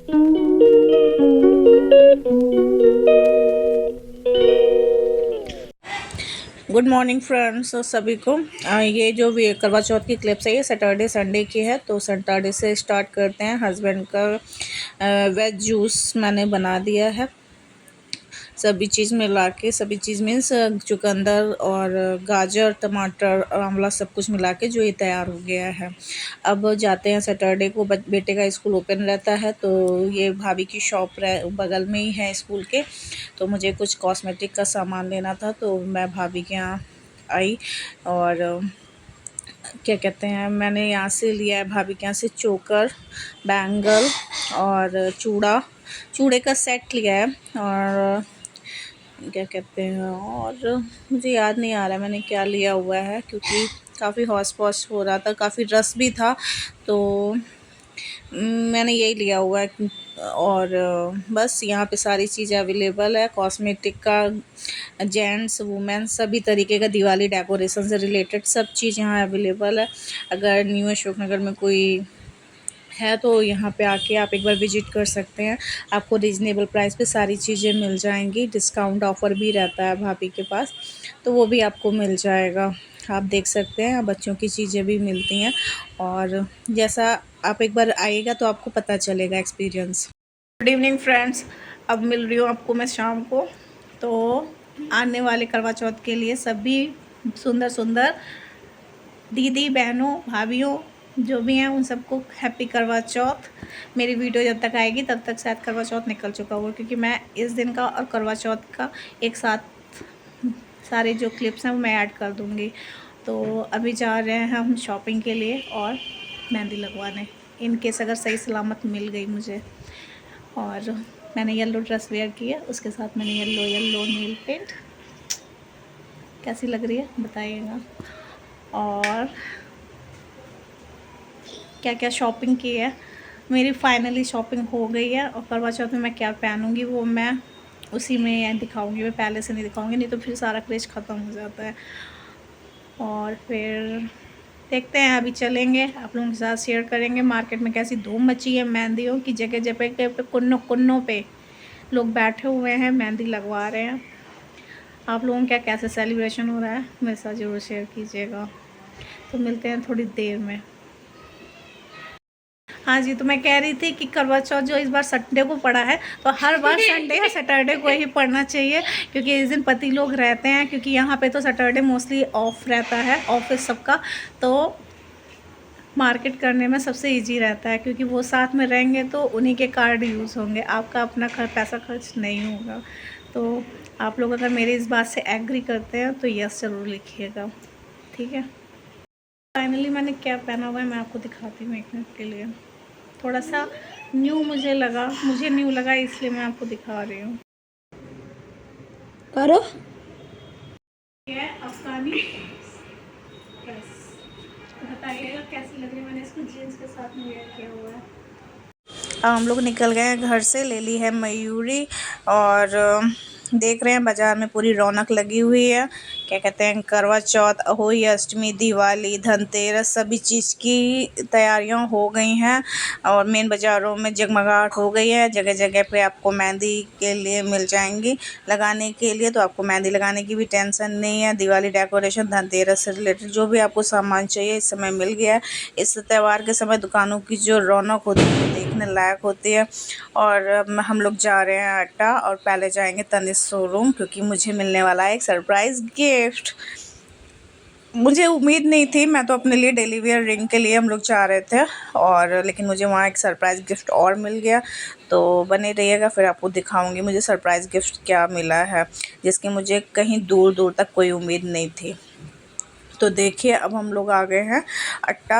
Good morning friends सभी को। ये जो भी करवा चौथ की क्लिप्स है ये सैटरडे संडे की है। तो सैटरडे से स्टार्ट करते हैं। हस्बैंड का वेज जूस मैंने बना दिया है। सभी चीज़ मिला के, सभी चीज़ मीन्स चुकंदर और गाजर, टमाटर, आंवला सब कुछ मिला के जो ये तैयार हो गया है। अब जाते हैं। सैटरडे को बेटे का स्कूल ओपन रहता है, तो ये भाभी की शॉप बगल में ही है स्कूल के। तो मुझे कुछ कॉस्मेटिक का सामान लेना था, तो मैं भाभी के यहाँ आई। और क्या कहते हैं, मैंने यहाँ से लिया है भाभी के यहाँ से चोकर, बैंगल और चूड़े का सेट लिया है। और क्या कहते हैं, और मुझे याद नहीं आ रहा मैंने क्या लिया हुआ है, क्योंकि काफ़ी हौस पौस हो रहा था, काफ़ी रस भी था, तो मैंने यही लिया हुआ है। और बस यहाँ पे सारी चीज़ें अवेलेबल है, कॉस्मेटिक का, जेंट्स वुमेन्स सभी तरीके का, दिवाली डेकोरेशन से रिलेटेड सब चीज़ यहाँ अवेलेबल है। अगर न्यू अशोकनगर में कोई है तो यहाँ पे आके आप एक बार विजिट कर सकते हैं। आपको रीज़नेबल प्राइस पे सारी चीज़ें मिल जाएंगी। डिस्काउंट ऑफ़र भी रहता है भाभी के पास, तो वो भी आपको मिल जाएगा। आप देख सकते हैं, बच्चों की चीज़ें भी मिलती हैं। और जैसा आप एक बार आइएगा तो आपको पता चलेगा एक्सपीरियंस। गुड इवनिंग फ्रेंड्स, अब मिल रही हूँ आपको मैं शाम को। तो आने वाले करवा चौथ के लिए सभी सुंदर सुंदर दीदी बहनों भाभीयों जो भी हैं उन सबको हैप्पी करवा चौथ। मेरी वीडियो जब तक आएगी तब तक शायद करवा चौथ निकल चुका होगा, क्योंकि मैं इस दिन का और करवा चौथ का एक साथ सारे जो क्लिप्स हैं वो मैं ऐड कर दूँगी। तो अभी जा रहे हैं हम शॉपिंग के लिए और मेहंदी लगवाने, इन केस अगर सही सलामत मिल गई मुझे। और मैंने येलो ड्रेस वेयर की है, उसके साथ मैंने येलो नेल पेंट। कैसी लग रही है बताइएगा। और क्या क्या शॉपिंग की है, मेरी फाइनली शॉपिंग हो गई है। और करवा चौथ में मैं क्या पहनूंगी वो मैं उसी में दिखाऊंगी, मैं पहले से नहीं दिखाऊंगी, नहीं तो फिर सारा क्रेज ख़त्म हो जाता है। और फिर देखते हैं, अभी चलेंगे, आप लोगों के साथ शेयर करेंगे मार्केट में कैसी धूम मची है मेहंदियों की। जगह जगह पे कुन्नों पे लोग बैठे हुए हैं, मेहंदी लगवा रहे हैं। आप लोगों का कैसे सेलिब्रेशन हो रहा है मेरे साथ ज़रूर शेयर कीजिएगा। तो मिलते हैं थोड़ी देर में। हाँ जी, तो मैं कह रही थी कि करवा चौथ जो इस बार संडे को पड़ा है, तो हर बार संडे या सैटरडे को ही पढ़ना चाहिए, क्योंकि इस दिन पति लोग रहते हैं। क्योंकि यहाँ पे तो सैटरडे मोस्टली ऑफ रहता है, ऑफिस सबका, तो मार्केट करने में सबसे इजी रहता है, क्योंकि वो साथ में रहेंगे तो उन्हीं के कार्ड यूज़ होंगे, आपका अपना पैसा खर्च नहीं होगा। तो आप लोग अगर मेरी इस बात से एग्री करते हैं तो यस ज़रूर लिखिएगा, ठीक है। फाइनली मैंने क्या पहना हुआ है मैं आपको दिखाती हूँ एक मिनट के लिए। थोड़ा सा मुझे न्यू लगा, इसलिए मैं आपको दिखा रही हूँ। करो ये अफगानी ड्रेस, बताइएगा कैसी लग रही है। मैंने इसको जीन्स के साथ में वेयर किया हुआ है। अब हम लोग निकल गए हैं घर से, ले ली है मयूरी। और देख रहे हैं बाज़ार में पूरी रौनक लगी हुई है। क्या कहते हैं, करवा चौथ, अहोई अष्टमी, दिवाली, धनतेरस सभी चीज़ की तैयारियां हो गई हैं। और मेन बाज़ारों में जगमगाहट हो गई है। जगह जगह पे आपको मेहंदी के लिए मिल जाएंगी लगाने के लिए, तो आपको मेहंदी लगाने की भी टेंशन नहीं है। दिवाली डेकोरेशन, धनतेरस से रिलेटेड जो भी आपको सामान चाहिए इस समय मिल गया है। इस त्यौहार के समय दुकानों की जो रौनक होती है देखने लायक होती है। और हम लोग जा रहे हैं अड्डा, और पहले जाएंगे तनिष्क शोरूम, क्योंकि मुझे मिलने वाला है एक सरप्राइज़ गिफ्ट। मुझे उम्मीद नहीं थी, मैं तो अपने लिए डेली वेयर रिंग के लिए हम लोग जा रहे थे, और लेकिन मुझे वहाँ एक सरप्राइज़ गिफ्ट और मिल गया। तो बने रहिएगा, फिर आपको दिखाऊंगी मुझे सरप्राइज़ गिफ्ट क्या मिला है, जिसकी मुझे कहीं दूर दूर तक कोई उम्मीद नहीं थी। तो देखिए, अब हम लोग आ गए हैं अट्टा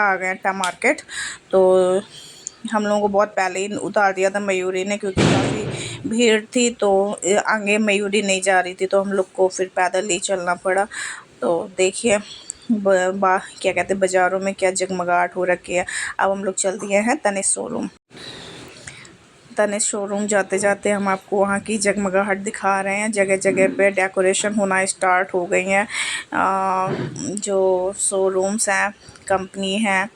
आ गए अट्टा मार्केट। तो हम लोगों को बहुत पहले ही उतार दिया था मयूरी ने, क्योंकि काफ़ी भीड़ थी, तो आगे मयूरी नहीं जा रही थी, तो हम लोग को फिर पैदल ही चलना पड़ा। तो देखिए क्या कहते हैं, बाज़ारों में क्या जगमगाहट हो रखी है। अब हम लोग चल दिए हैं तनिष्क शोरूम। तनिष्क शोरूम जाते जाते हम आपको वहाँ की जगमगाहट दिखा रहे हैं। जगह जगह पे डेकोरेशन होना स्टार्ट हो गई हैं। जो शोरूम्स हैं, कंपनी हैं,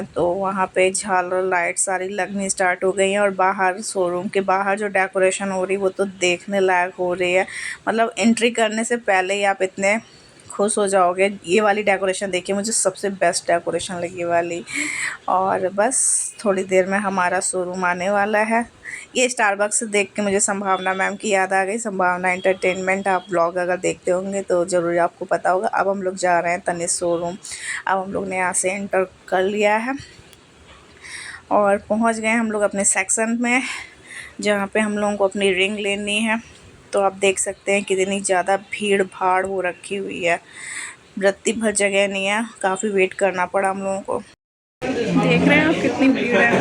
तो वहाँ पे झालर लाइट सारी लगनी स्टार्ट हो गई हैं। और बाहर शोरूम के बाहर जो डेकोरेशन हो रही है वो तो देखने लायक हो रही है। मतलब एंट्री करने से पहले ही आप इतने खुश हो जाओगे। ये वाली डेकोरेशन देखिए, मुझे सबसे बेस्ट डेकोरेशन लगी ये वाली। और बस थोड़ी देर में हमारा शोरूम आने वाला है। ये स्टारबक्स देख के मुझे संभावना मैम की याद आ गई। संभावना एंटरटेनमेंट, आप ब्लॉग अगर देखते होंगे तो ज़रूर आपको पता होगा। अब हम लोग जा रहे हैं तनिष्क शोरूम। अब हम लोग ने यहाँ से एंटर कर लिया है और पहुँच गए हम लोग अपने सेक्शन में, जहाँ पे हम लोगों को अपनी रिंग लेनी है। तो आप देख सकते हैं कितनी ज़्यादा भीड़ भाड़ हो रखी हुई है। रत्ती भर जगह नहीं है, काफ़ी वेट करना पड़ा हम लोगों को। देख रहे हैं आप कितनी भीड़ है।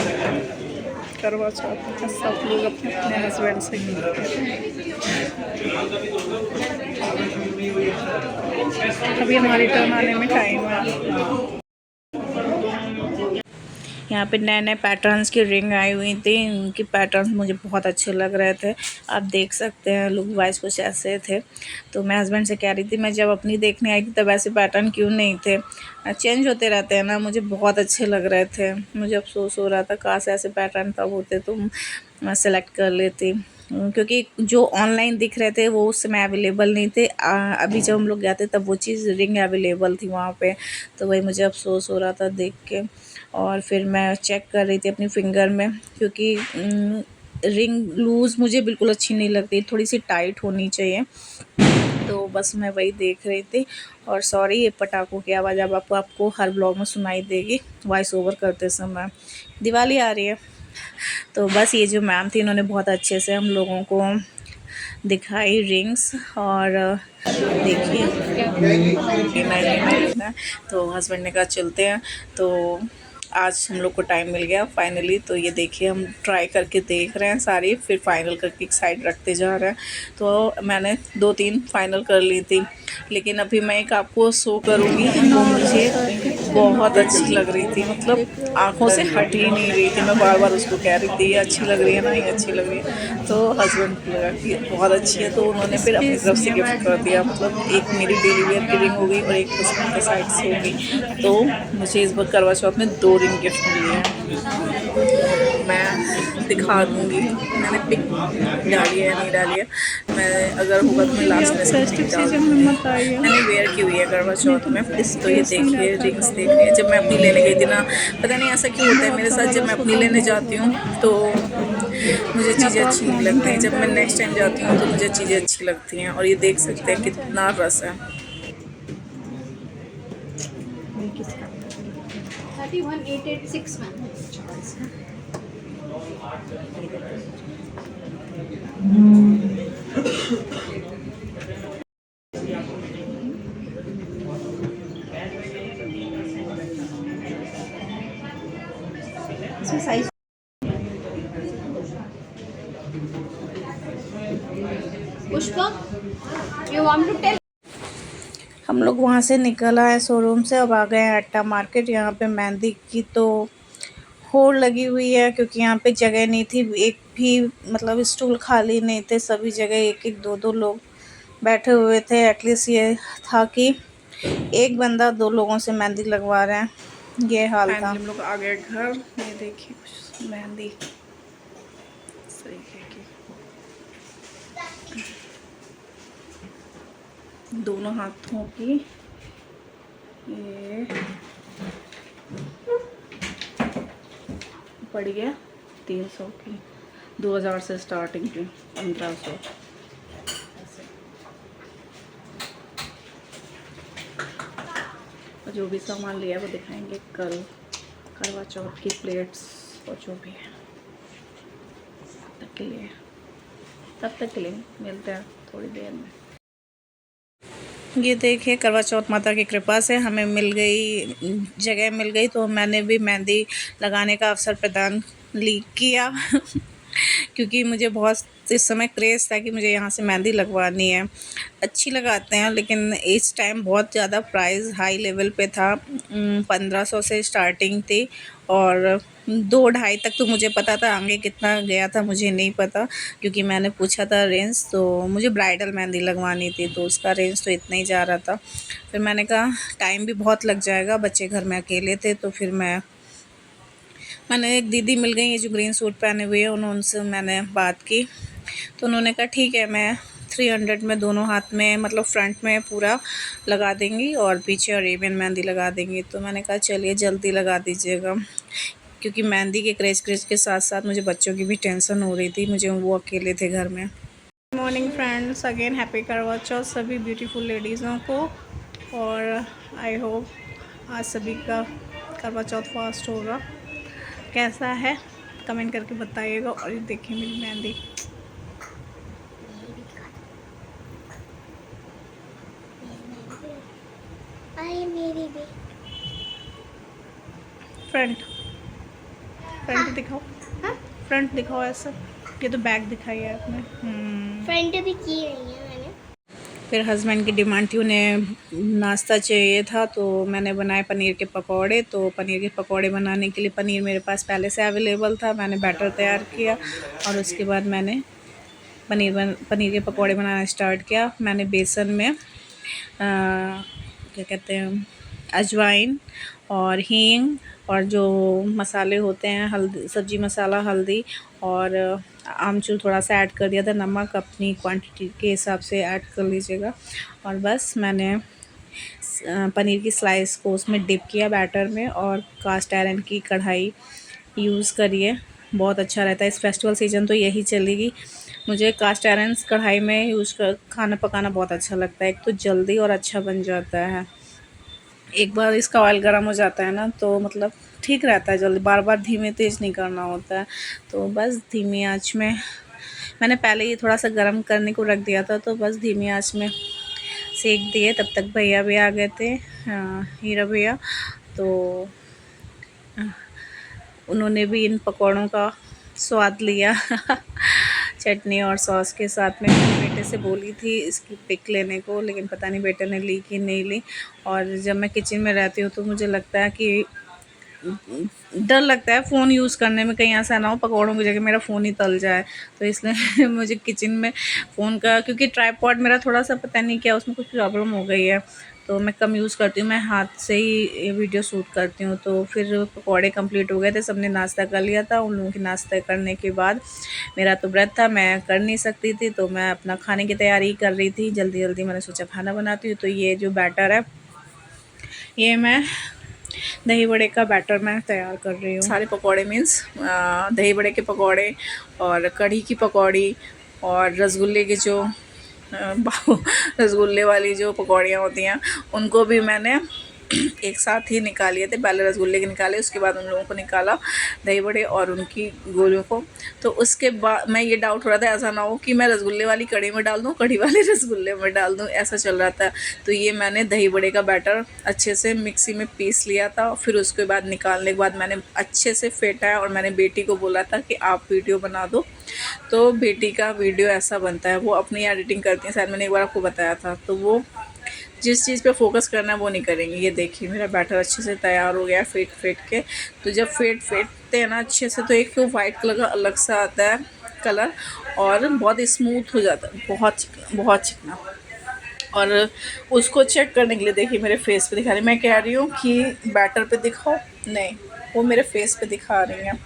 करवा चौथ में सब लोग अपने अपने हस्बैंड से अभी हमारी टर्न आने में टाइम है। यहाँ पे नए नए पैटर्न्स की रिंग आई हुई थी। इनकी पैटर्न्स मुझे बहुत अच्छे लग रहे थे। आप देख सकते हैं लुक वाइज कुछ ऐसे थे। तो मैं हस्बैंड से कह रही थी मैं जब अपनी देखने आई थी तब ऐसे पैटर्न क्यों नहीं थे। चेंज होते रहते हैं ना, मुझे बहुत अच्छे लग रहे थे। मुझे अफसोस हो रहा था काश ऐसे पैटर्न तब होते तो मैं सेलेक्ट कर लेती, क्योंकि जो ऑनलाइन दिख रहे थे वो उस समय अवेलेबल नहीं थे। अभी जब हम लोग गए थे तब वो चीज़ रिंग अवेलेबल थी वहाँ पे। तो वही मुझे अफसोस हो रहा था देख के। और फिर मैं चेक कर रही थी अपनी फिंगर में, क्योंकि रिंग लूज़ मुझे बिल्कुल अच्छी नहीं लगती, थोड़ी सी टाइट होनी चाहिए। तो बस मैं वही देख रही थी। और सॉरी ये पटाखों की आवाज़ अब आपको हर ब्लॉग में सुनाई देगी वॉइस ओवर करते समय। दिवाली आ रही है। तो बस ये जो मैम थी इन्होंने बहुत अच्छे से हम लोगों को दिखाई रिंग्स। और देखिए तो हस्बैंड ने कहा चलते हैं। तो आज हम लोग को टाइम मिल गया फाइनली। तो ये देखिए हम ट्राई करके देख रहे हैं सारी, फिर फाइनल करके एक साइड रखते जा रहे हैं। तो मैंने 2-3 फाइनल कर ली थी, लेकिन अभी मैं एक आपको शो करूँगी वो मुझे बहुत अच्छी लग रही थी। मतलब आँखों से हट ही नहीं रही थी। मैं बार बार उसको कह रही थी ये अच्छी लग रही है ना, ये अच्छी लग रही है। तो हस्बैंड को लगा कि बहुत अच्छी है, तो उन्होंने फिर अपनी तरफ से गिफ्ट कर दिया। मतलब एक मेरी डेली वेयर की रिंग हो गई और एक हस्बैंड के साइड से हो गई। तो मुझे इस बार करवा चौथ में 2 रिंग गिफ्ट मिली है। मैं दिखा दूँगी मैंने पिक डाली है नहीं डाली है। मैं अगर होगा तो मैं लास्ट में मैंने वेयर की हुई है करवा चौथ में। तो ये देखिए रिंग्स देख रही है। जब मैं अपनी लेने गई थी ना, पता नहीं ऐसा क्यों होता है मेरे साथ, जब मैं अपनी लेने जाती हूँ तो मुझे चीज़ें अच्छी नहीं लगती। जब मैं नेक्स्ट टाइम जाती हूँ तो मुझे चीज़ें अच्छी लगती हैं। और ये देख सकते हैं कितना रस है। 31886 ma'am. Size Pushpa you want to tell. हम लोग वहाँ से निकल आए शोरूम से। अब आ गए हैं अट्टा मार्केट। यहाँ पे मेहंदी की तो होड़ लगी हुई है, क्योंकि यहाँ पे जगह नहीं थी। एक भी मतलब स्टूल खाली नहीं थे, सभी जगह एक एक दो दो लोग बैठे हुए थे। एटलीस्ट ये था कि एक बंदा 2 लोगों से मेहंदी लगवा रहे हैं, ये हाल था। हम लोग आ गए घर। ये देखिए कुछ मेहंदी तरीके की, दोनों हाथों की। ये पड़ गया 300 की, 2000 से स्टार्टिंग की 1500। जो भी सामान लिया वो दिखाएंगे कल। करवा चौथ की प्लेट्स और जो भी है तब तक के लिए मिलते हैं थोड़ी देर में। ये देखिए करवा चौथ माता की कृपा से हमें मिल गई, जगह मिल गई। तो मैंने भी मेहंदी लगाने का अवसर प्रदान किया क्योंकि मुझे बहुत तो इस समय क्रेज़ था कि मुझे यहाँ से मेहंदी लगवानी है। अच्छी लगाते हैं लेकिन इस टाइम बहुत ज़्यादा प्राइस हाई लेवल पे था। 1500 से स्टार्टिंग थी और 2-2.5 तक तो मुझे पता था, आगे कितना गया था मुझे नहीं पता, क्योंकि मैंने पूछा था रेंज। तो मुझे ब्राइडल मेहंदी लगवानी थी तो उसका रेंज तो इतना ही जा रहा था। फिर मैंने कहा टाइम भी बहुत लग जाएगा, बच्चे घर में अकेले थे। तो फिर मैंने एक दीदी मिल गई, ये जो ग्रीन सूट पहने हुए हैं, उनसे मैंने बात की। तो उन्होंने कहा ठीक है, मैं 300 में दोनों हाथ में, मतलब फ्रंट में पूरा लगा देंगी और पीछे अरेबियन मेहंदी लगा देंगी। तो मैंने कहा चलिए जल्दी लगा दीजिएगा, क्योंकि मेहंदी के क्रेज़ के साथ साथ मुझे बच्चों की भी टेंशन हो रही थी, मुझे वो अकेले थे घर में। Good morning friends, again happy Karva चौथ सभी ब्यूटीफुल लेडीज़ों को। और आई होप आज सभी का करवा चौथ फास्ट होगा। कैसा है कमेंट करके बताइएगा। और ये देखिए मेरी मेहंदी, मेरी भी फ्रंट दिखाओ। हाँ? फ्रंट दिखाओ ऐसा। ये तो बैक दिखाई है आपने। फ्रंट भी की नहीं है मैंने। फिर हस्बैंड की डिमांड थी, उन्हें नाश्ता चाहिए था, तो मैंने बनाए पनीर के पकौड़े। तो पनीर के पकौड़े बनाने के लिए पनीर मेरे पास पहले से अवेलेबल था। मैंने बैटर तैयार किया और उसके बाद मैंने पनीर के पकौड़े बनाना स्टार्ट किया। मैंने बेसन में क्या कहते हैं, अजवाइन और हींग और जो मसाले होते हैं, हल्दी, सब्जी मसाला, हल्दी और आमचूर थोड़ा सा ऐड कर दिया था। नमक अपनी क्वांटिटी के हिसाब से ऐड कर लीजिएगा। और बस मैंने पनीर की स्लाइस को उसमें डिप किया बैटर में। और कास्ट आयरन की कढ़ाई यूज़ करिए, बहुत अच्छा रहता है। इस फेस्टिवल सीज़न तो यही चलेगी। मुझे कास्ट आयरन कढ़ाई में खाना पकाना बहुत अच्छा लगता है। एक तो जल्दी और अच्छा बन जाता है। एक बार इसका ऑयल गर्म हो जाता है ना, तो मतलब ठीक रहता है जल्दी, बार बार धीमे तेज़ नहीं करना होता है। तो बस धीमी आंच में मैंने पहले ही थोड़ा सा गर्म करने को रख दिया था, तो बस धीमी आंच में सेक दिए। तब तक भैया भी आ गए थे, हीरा भैया। तो उन्होंने भी इन पकौड़ों का स्वाद लिया चटनी और सॉस के साथ में। मेरे बेटे से बोली थी इसकी पिक लेने को, लेकिन पता नहीं बेटे ने ली कि नहीं ली। और जब मैं किचन में रहती हूँ तो मुझे लगता है कि डर लगता है फ़ोन यूज़ करने में, कहीं ऐसा ना हो पकौड़ों की जगह मेरा फ़ोन ही तल जाए। तो इसलिए मुझे किचन में फ़ोन का, क्योंकि ट्राइपॉड मेरा थोड़ा सा पता नहीं क्या उसमें कुछ प्रॉब्लम हो गई है, तो मैं कम यूज़ करती हूँ। मैं हाथ से ही वीडियो शूट करती हूँ। तो फिर पकौड़े कंप्लीट हो गए थे, सबने नाश्ता कर लिया था। उन लोगों के नाश्ता करने के बाद मेरा तो व्रत था, मैं कर नहीं सकती थी, तो मैं अपना खाने की तैयारी कर रही थी। जल्दी जल्दी मैंने सोचा खाना बनाती हूँ। तो ये जो बैटर है, ये मैं दही बड़े का बैटर मैं तैयार कर रही हूँ। सारे पकौड़े मीन्स दही बड़े के पकौड़े और कढ़ी की पकौड़ी और रसगुल्ले के जो रसगुल्ले वाली जो पकौड़ियाँ होती हैं, उनको भी मैंने एक साथ ही निकाल लिए थे। पहले रसगुल्ले के निकाले, उसके बाद उन लोगों को निकाला दही बड़े और उनकी गोलियों को। तो उसके बाद मैं ये डाउट हो रहा था ऐसा ना हो कि मैं रसगुल्ले वाली कढ़ी में डाल दूँ, कढ़ी वाले रसगुल्ले में डाल दूँ, ऐसा चल रहा था। तो ये मैंने दही बड़े का बैटर अच्छे से मिक्सी में पीस लिया था। फिर उसके बाद निकालने के बाद मैंने अच्छे से फेंटा है और मैंने बेटी को बोला था कि आप वीडियो बना दो। तो बेटी का वीडियो ऐसा बनता है, वो अपनी एडिटिंग करती है, शायद मैंने एक बार आपको बताया था। तो वो जिस चीज़ पे फोकस करना है वो नहीं करेंगे। ये देखिए मेरा बैटर अच्छे से तैयार हो गया फेंट के। तो जब फेंटते हैं ना अच्छे से, तो एक तो वाइट कलर का अलग सा आता है कलर और बहुत स्मूथ हो जाता है, बहुत चिकना। और उसको चेक करने के लिए देखिए मेरे फेस पे दिखा रही, मैं कह रही हूँ कि बैटर पे दिखाओ, नहीं वो मेरे फेस पे दिखा रही हैं।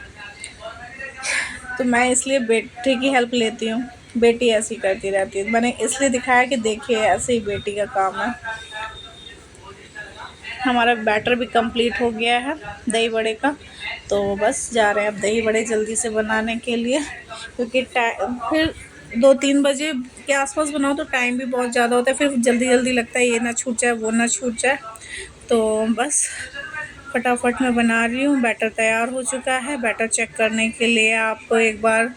तो मैं इसलिए बेटी की हेल्प लेती हूँ, बेटी ऐसी करती रहती है। मैंने इसलिए दिखाया कि देखिए ऐसे ही बेटी का काम है। हमारा बैटर भी कंप्लीट हो गया है दही बड़े का। तो बस जा रहे हैं अब दही बड़े जल्दी से बनाने के लिए, क्योंकि फिर 2-3 बजे के आसपास बनाओ तो टाइम भी बहुत ज़्यादा होता है। फिर जल्दी जल्दी लगता है ये ना छूट जाए वो ना छूट जाए। तो बस फटाफट मैं बना रही हूँ। बैटर तैयार हो चुका है। बैटर चेक करने के लिए आप एक बार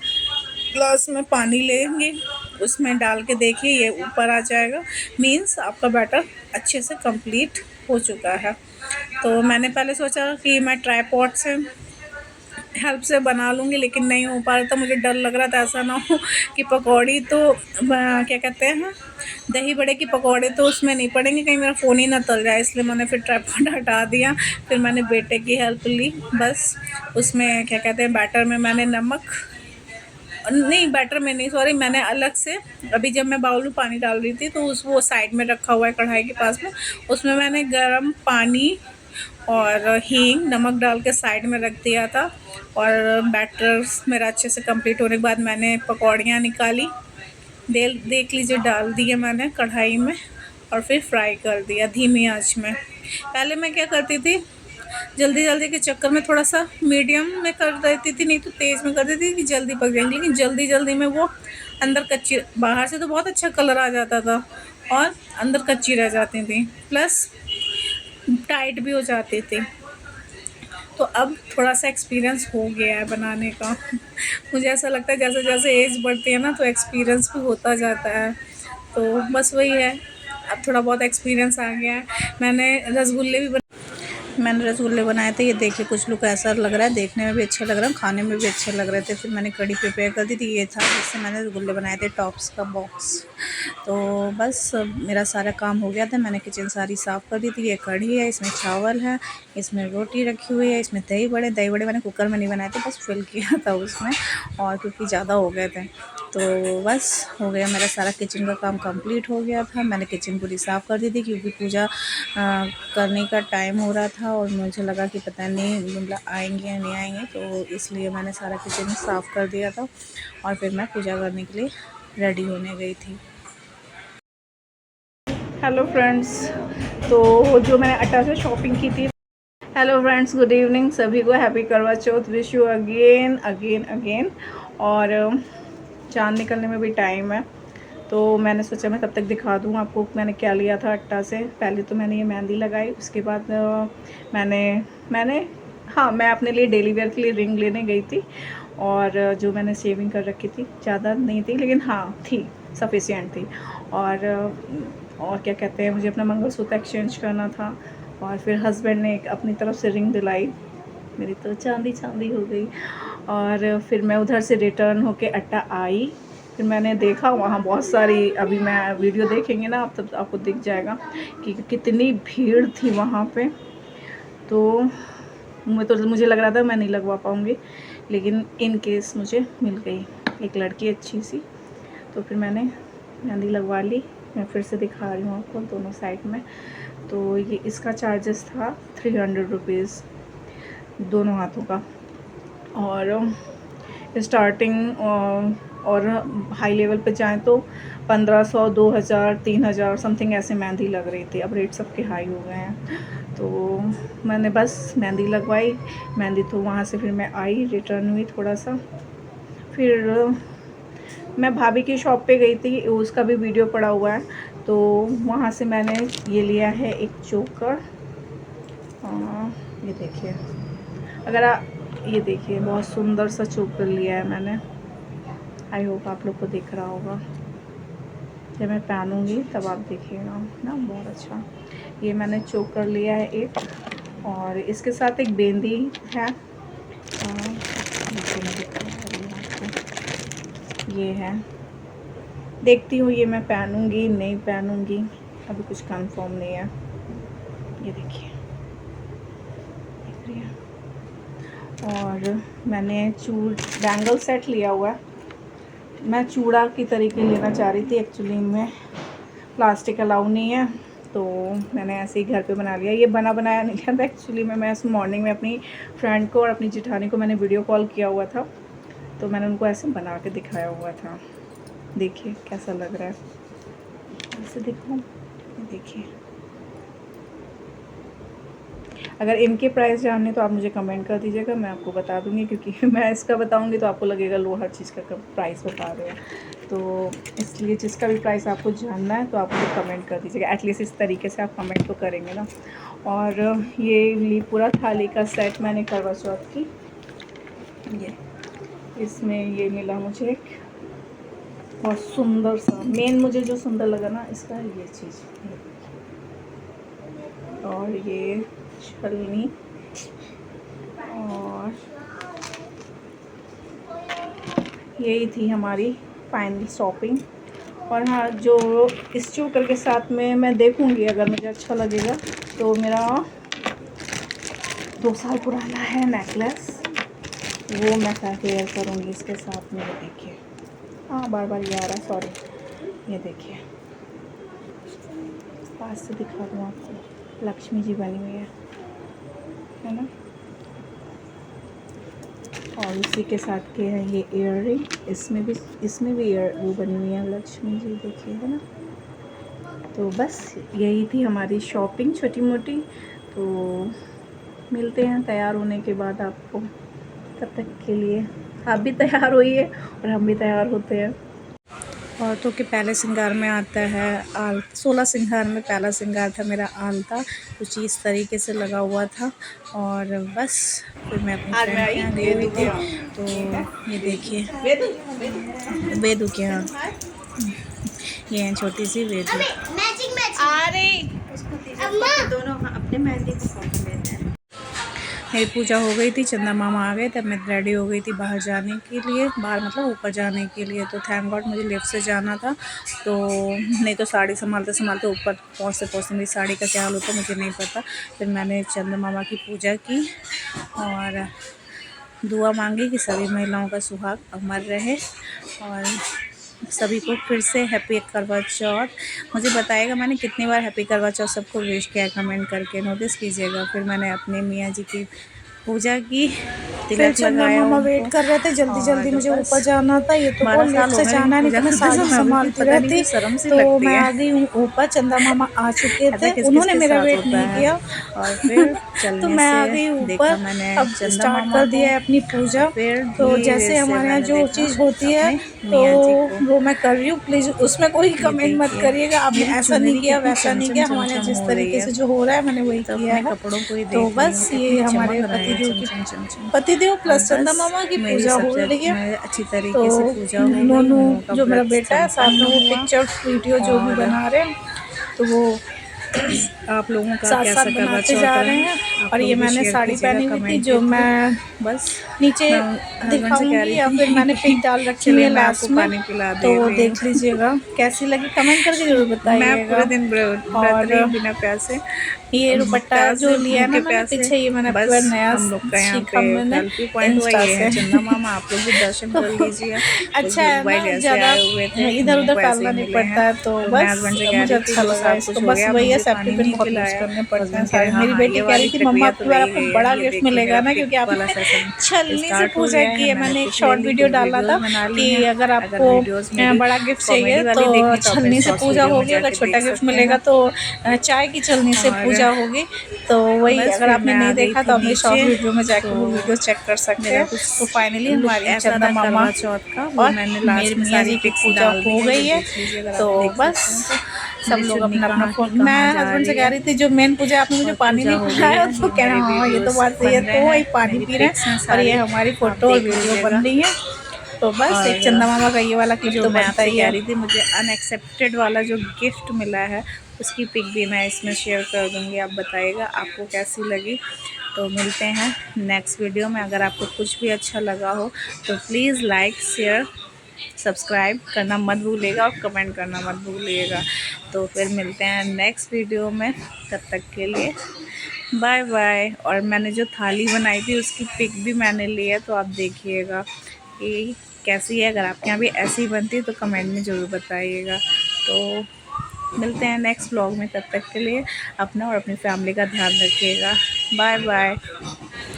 ग्लास में पानी लेंगे, उसमें डाल के देखिए ये ऊपर आ जाएगा, मीन्स आपका बैटर अच्छे से कंप्लीट हो चुका है। तो मैंने पहले सोचा कि मैं ट्राइपॉड से हेल्प से बना लूँगी, लेकिन नहीं हो पा रहा था। मुझे डर लग रहा था ऐसा ना हो कि पकौड़ी तो क्या कहते हैं, दही बड़े की पकौड़े तो उसमें नहीं पड़ेंगे, कहीं मेरा फ़ोन ही ना तल जाए। इसलिए मैंने फिर ट्राइपॉड हटा दिया। फिर मैंने बेटे की हेल्प ली। बस उसमें क्या कहते हैं, बैटर में मैंने नमक नहीं, बैटर में नहीं, सॉरी, मैंने अलग से अभी जब मैं बाउल में पानी डाल रही थी तो उस वो साइड में रखा हुआ है कढ़ाई के पास में, उसमें मैंने गर्म पानी और हींग नमक डाल के साइड में रख दिया था। और बैटर मेरा अच्छे से कंप्लीट होने के बाद मैंने पकौड़ियाँ निकाली, देख लीजिए, डाल दिए मैंने कढ़ाई में और फिर फ्राई कर दिया धीमी आंच में। पहले मैं क्या करती थी, जल्दी जल्दी के चक्कर में थोड़ा सा मीडियम में कर देती थी, नहीं तो तेज़ में कर देती थी कि जल्दी पक जाएंगी, लेकिन जल्दी जल्दी में वो अंदर कच्ची, बाहर से तो बहुत अच्छा कलर आ जाता था और अंदर कच्ची रह जाती थी, प्लस टाइट भी हो जाती थी। तो अब थोड़ा सा एक्सपीरियंस हो गया है बनाने का। मुझे ऐसा लगता है जैसे जैसे एज बढ़ती है ना तो एक्सपीरियंस भी होता जाता है। तो बस वही है, अब थोड़ा बहुत एक्सपीरियंस आ गया है। मैंने रसगुल्ले बनाए थे। ये देखिए, कुछ लुक ऐसा लग रहा है, देखने में भी अच्छे लग रहे हैं, खाने में भी अच्छे लग रहे थे। फिर मैंने कढ़ी प्रिपेयर कर दी थी, ये था जिससे मैंने रसगुल्ले बनाए थे, टॉप्स का बॉक्स। तो बस मेरा सारा काम हो गया था, मैंने किचन सारी साफ़ कर दी थी। ये कढ़ी है, इसमें चावल है, इसमें रोटी रखी हुई है, इसमें दही बड़े मैंने कुकर में नहीं बनाए थे, बस फिल किया था उसमें, और क्योंकि ज़्यादा हो गए थे। तो बस हो गया, मेरा सारा किचन का काम कंप्लीट हो गया था। मैंने किचन पूरी साफ़ कर दी थी क्योंकि पूजा करने का टाइम हो रहा था और मुझे लगा कि पता नहीं मतलब आएंगे या नहीं आएंगे, तो इसलिए मैंने सारा किचन साफ़ कर दिया था और फिर मैं पूजा करने के लिए रेडी होने गई थी। हेलो फ्रेंड्स, तो जो मैंने अट्टा से शॉपिंग की थी। हेलो फ्रेंड्स, गुड इवनिंग, सभी को happy Karva Chauth, wish you again again again. और चाँद निकलने में भी टाइम है, तो मैंने सोचा मैं तब तक दिखा दूँ आपको मैंने क्या लिया था अट्टा से। पहले तो मैंने ये मेहंदी लगाई, उसके बाद मैंने हाँ, मैं अपने लिए डेली वेयर के लिए रिंग लेने गई थी, और जो मैंने शेविंग कर रखी थी, ज़्यादा नहीं थी लेकिन हाँ थी, सफिशिएंट थी। और क्या कहते हैं, मुझे अपना मंगलसूत्र एक्सचेंज करना था, और फिर हस्बैंड ने एक अपनी तरफ से रिंग दिलाई, मेरी तो चांदी चांदी हो गई। और फिर मैं उधर से रिटर्न होके अट्टा आई। फिर मैंने देखा वहाँ बहुत सारी, अभी मैं वीडियो देखेंगे ना आप तब आपको दिख जाएगा कि कितनी भीड़ थी वहाँ पे। तो मुझे लग रहा था मैं नहीं लगवा पाऊँगी, लेकिन इन केस मुझे मिल गई एक लड़की अच्छी सी, तो फिर मैंने मेहंदी लगवा ली। मैं फिर से दिखा रही हूँ आपको दोनों साइड में। तो ये इसका चार्जेस था 300 रुपीज़ दोनों हाथों का, और स्टार्टिंग और हाई लेवल पे जाएं तो 1500, 2000, 3000 समथिंग ऐसे मेहंदी लग रही थी। अब रेट सबके हाई हो गए हैं, तो मैंने बस मेहंदी लगवाई। मेहंदी तो वहाँ से फिर मैं आई, रिटर्न हुई थोड़ा सा, फिर मैं भाभी की शॉप पे गई थी, उसका भी वीडियो पड़ा हुआ है। तो वहाँ से मैंने ये लिया है एक चोकर, ये देखिए, अगर ये देखिए बहुत सुंदर सा चोकर लिया है मैंने। आई होप आप लोग को दिख रहा होगा, जब मैं पहनूंगी तब आप देखिएगा ना, बहुत अच्छा। ये मैंने चोकर लिया है एक, और इसके साथ एक बेंदी है, ये है। देखती हूँ ये मैं पहनूंगी नहीं पहनूंगी, अभी कुछ कंफर्म नहीं है। ये देखिए, और मैंने बैंगल सेट लिया हुआ है। मैं चूड़ा की तरीके लेना चाह रही थी, एक्चुअली में प्लास्टिक अलाउ नहीं है, तो मैंने ऐसे ही घर पे बना लिया। ये बना बनाया नहीं लिया था एक्चुअली में, मैं मॉर्निंग में अपनी फ्रेंड को और अपनी जेठानी को मैंने वीडियो कॉल किया हुआ था, तो मैंने उनको ऐसे बना के दिखाया हुआ था। देखिए कैसा लग रहा है, ऐसे दिखाऊं, देखिए। अगर इनके प्राइस जानने तो आप मुझे कमेंट कर दीजिएगा, मैं आपको बता दूंगी, क्योंकि मैं इसका बताऊंगी तो आपको लगेगा लो हर चीज़ का प्राइस बता रहे हो, तो इसलिए जिसका भी प्राइस आपको जानना है तो आप मुझे कमेंट कर दीजिएगा। एटलीस्ट इस तरीके से आप कमेंट तो करेंगे ना। और ये पूरा थाली का सेट मैंने करवा चौथ की, ये इसमें ये मिला मुझे एक बहुत सुंदर सा, मेन मुझे जो सुंदर लगा ना इसका ये चीज़, और ये छलनी, और यही थी हमारी फाइनल शॉपिंग। और हाँ, जो इस चूटर के साथ में मैं देखूँगी, अगर मुझे अच्छा लगेगा तो मेरा 2 साल पुराना है नेकलेस, वो मैं वेयर करूँगी इसके साथ में। ये देखिए, हाँ बार बार ये आ रहा है, सॉरी। ये देखिए, पास से दिखा दूँ आपको, लक्ष्मी जी बनी हुई है ना। और उसी के साथ के है ये इयररिंग, इसमें भी ईयर वो बनी हुई है लक्ष्मी जी, देखिए, है ना। तो बस यही थी हमारी शॉपिंग छोटी मोटी। तो मिलते हैं तैयार होने के बाद आपको। तब तक के लिए आप भी तैयार होइए और हम भी तैयार होते हैं। औरतों के पहले श्रृंगार में आता है आल। 16 श्रृंगार में पहला श्रृंगार था मेरा आलता, कुछ इस तरीके से लगा हुआ था। और बस फिर मैं अपनी फ्रेंड के यहाँ गई हुई थी। तो ये देखिए, वेदू के यहाँ, ये है छोटी सी वेदू। अरे दोनों अपने मेहंदी को लेते हैं। मेरी पूजा हो गई थी, चंदा मामा आ गए, तब मैं रेडी हो गई थी बाहर जाने के लिए, बाहर मतलब ऊपर जाने के लिए। तो थैंक गॉड मुझे लिफ्ट से जाना था, तो नहीं तो साड़ी संभालते संभालते ऊपर पहुँचते मेरी साड़ी का क्या हाल होता मुझे नहीं पता। फिर मैंने चंदा मामा की पूजा की और दुआ मांगी कि सभी महिलाओं का सुहाग अमर रहे। और सभी को फिर से हैप्पी करवा चौथ। मुझे बताइएगा मैंने कितनी बार हैप्पी करवा चौथ सबको विश किया, कमेंट करके नोटिस कीजिएगा। फिर मैंने अपने मियाँ जी की पूजा की, तिलक लगाया। मामा वेट कर रहे थे, जल्दी जल्दी मुझे ऊपर जाना था। ये तो बोल लिफ्ट से जाना नहीं तो मैं साड़ी संभालती रहती, तो मैं आ गई हूँ ऊपर। चंदा मामा आ चुके थे, उन्होंने मेरा वेट नहीं किया और फिर तो मैं आ गई ऊपर। अब स्टार्ट कर दिया है अपनी पूजा। तो जैसे हमारे यहाँ जो चीज़ होती है तो वो मैं कर रही हूँ। प्लीज़ उसमें कोई कमेंट मत करिएगा, आपने ऐसा नहीं किया वैसा नहीं किया। हमारे यहाँ जिस तरीके से जो हो रहा है मैंने वही किया है। तो बस ये हमारे पतिदेव प्लस चंदा मामा की पूजा हो रही है अच्छी तरीके से। पूजा नोनू जो मेरा बेटा है साथ में, वो पिक्चर वीडियो जो भी बना रहे हैं, तो वो आप लोगों का साथ साथ बनाते जा रहे हैं। और ये मैंने साड़ी पहनी हुई थी जो मैं बस नीचे दिखाऊंगी, या फिर मैंने पिक डाल रखी है लास्ट में, तो वो देख लीजिएगा। कैसी लगी कमेंट करके जरूर बताइएगा। और बिना प्यासे ये दुपट्टा जो लिया ना मैंने पीछे, ये मैंने पूरा नया सीखा मैंने इंस्टा से। चंदा मामा आप लोग भी दर्शन कर लीजिए। अच्छा है ना, ज़्यादा इधर उधर टालना नहीं पड़ता है। तो बस मुझे अच्छा लगा इसको। बस वही है, सेफ्टी पिन बहुत यूज़ करने पड़ते हैं सारे। मेरी बेटी कह रही थी मम्मा आपकी बार आपको बड़ा गिफ्ट मिलेगा ना, क्योंकि आपने छलनी से पूजा की है। मैंने एक शॉर्ट वीडियो डाला था कि अगर आपको बड़ा गिफ्ट चाहिए तो छलनी से पूजा होगी, अगर छोटा गिफ्ट मिलेगा तो चाय की छलनी से पूजा होगी। तो वही अगर आपने नहीं देखा तो अपने शॉर्ट वीडियो में जाकर वो वीडियो चेक कर सकते हैं। तो फाइनली हमारी चंदा मामा चौथ का और मेरी मियाँ जी की पूजा हो गई है। तो बस सब लोग अपना अपना फोन, मैं हस्बैंड से कह रही थी जो मेन पूजा आपने मुझे पानी नहीं पिलाया, तो कह रहा हाँ ये तो बात सही है। तो वही पानी पी रहे हैं और ये हमारी फोटो और वीडियो बन रही है। तो बस एक चंदा मामा का ये वाला क्लिप तो बनता ही है। थी मुझे अनएक्सेप्टेड वाला जो गिफ्ट मिला है उसकी पिक भी मैं इसमें शेयर कर दूँगी। आप बताइएगा आपको कैसी लगी। तो मिलते हैं नेक्स्ट वीडियो में। अगर आपको कुछ भी अच्छा लगा हो तो प्लीज़ लाइक शेयर सब्सक्राइब करना मत भूलिएगा और कमेंट करना मत भूलिएगा। तो फिर मिलते हैं नेक्स्ट वीडियो में, तब तक के लिए बाय बाय। और मैंने जो थाली बनाई थी उसकी पिक भी मैंने ली है, तो आप देखिएगा कि कैसी है। अगर आपके यहाँ भी ऐसी बनती है तो कमेंट में ज़रूर बताइएगा। तो मिलते हैं नेक्स्ट व्लॉग में, तब तक के लिए अपना और अपनी फैमिली का ध्यान रखिएगा। Bye bye.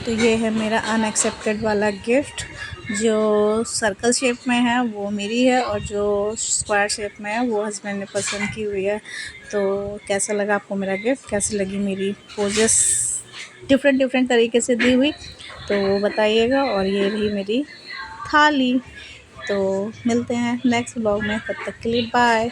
तो ये है मेरा अनएक्सेप्टेड वाला गिफ्ट, जो सर्कल शेप में है वो मेरी है और जो स्क्वायर शेप में है वो हस्बैंड ने पसंद की हुई है। तो कैसा लगा आपको मेरा गिफ्ट, कैसी लगी मेरी पोजेस डिफरेंट तरीके से दी हुई, तो बताइएगा। और ये रही मेरी थाली। तो मिलते हैं नेक्स्ट व्लॉग में, तब तक के लिए बाय।